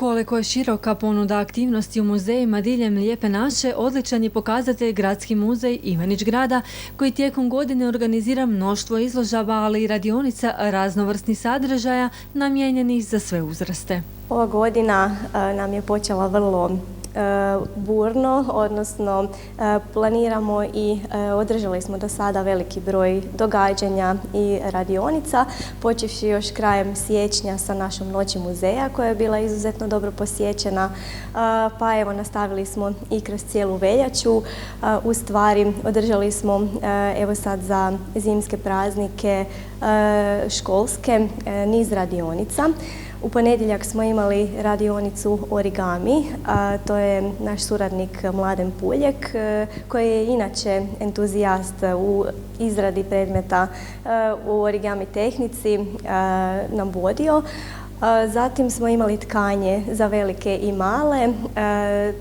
Koliko je široka ponuda aktivnosti u muzejima diljem Lijepe naše, odličan je pokazatelj Gradski muzej Ivanić Grada, koji tijekom godine organizira mnoštvo izložaba, ali i radionica raznovrsnih sadržaja namijenjenih za sve uzraste. Ova godina nam je počela vrlo burno, odnosno planiramo i održali smo do sada veliki broj događanja i radionica, počevši još krajem siječnja sa našom Noći muzeja koja je bila izuzetno dobro posjećena, pa evo nastavili smo i kroz cijelu veljaču. U stvari održali smo evo sad za zimske praznike školske niz radionica. U ponedjeljak smo imali radionicu origami, to je naš suradnik Mladen Puljek, koji je inače entuzijast u izradi predmeta u origami tehnici, nam vodio. Zatim smo imali tkanje za velike i male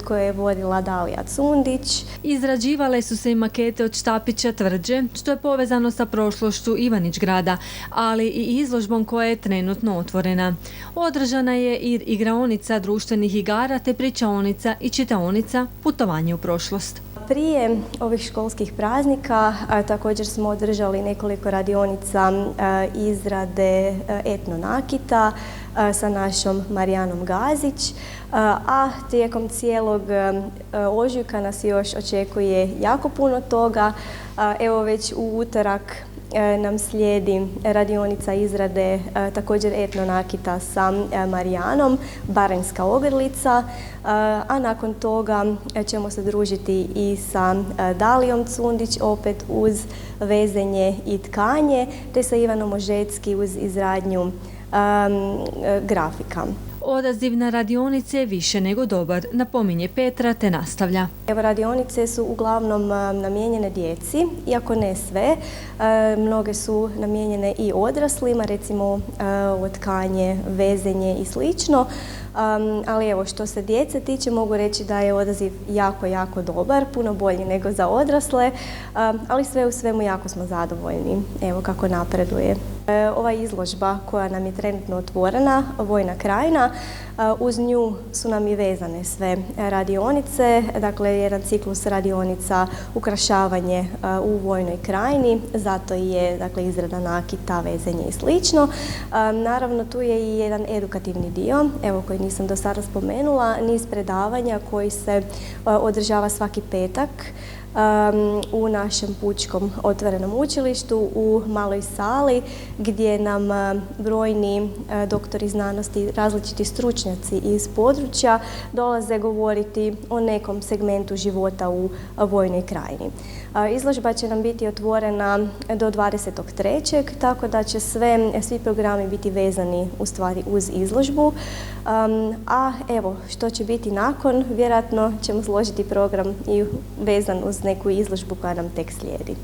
koje je vodila Dalija Cundić. Izrađivale su se i makete od štapića tvrđe, što je povezano sa prošlošću Ivanić Grada, ali i izložbom koja je trenutno otvorena. Održana je i igraonica društvenih igara te pričaonica i čitaonica Putovanje u prošlost. Prije ovih školskih praznika također smo održali nekoliko radionica izrade etnonakita sa našom Marijanom Gazić, a tijekom cijelog ožujka nas još očekuje jako puno toga. Evo već u utorak nam slijedi radionica izrade također etnonakita sa Marijanom, Baranjska ogrlica, a nakon toga ćemo se družiti i sa Dalijom Cundić, opet uz vezenje i tkanje, te sa Ivanom Ožecki uz izradnju grafika. Odaziv na radionice je više nego dobar, napominje Petra te nastavlja. Evo, radionice su uglavnom namijenjene djeci, iako ne sve. Mnoge su namijenjene i odraslima, recimo tkanje, vezenje i slično. Ali evo, što se djece tiče, mogu reći da je odaziv jako, jako dobar, puno bolji nego za odrasle, ali sve u svemu jako smo zadovoljni, evo kako napreduje. Ova izložba koja nam je trenutno otvorena, Vojna krajina, uz nju su nam i vezane sve radionice, dakle jedan ciklus radionica ukrašavanje u Vojnoj krajini, zato je dakle izrada nakita, vezenje i slično. Naravno tu je i jedan edukativni dio, evo koji nisam do sada spomenula, niz predavanja koji se održava svaki petak u našem pučkom otvorenom učilištu u maloj sali gdje nam brojni doktori znanosti, različiti stručnjaci iz područja dolaze govoriti o nekom segmentu života u Vojnoj krajini. Izložba će nam biti otvorena do 23. tako da će svi programi biti vezani u stvari uz izložbu. A evo, što će biti nakon, vjerojatno ćemo složiti program i vezan uz neku izložbu koja nam tek slijedi.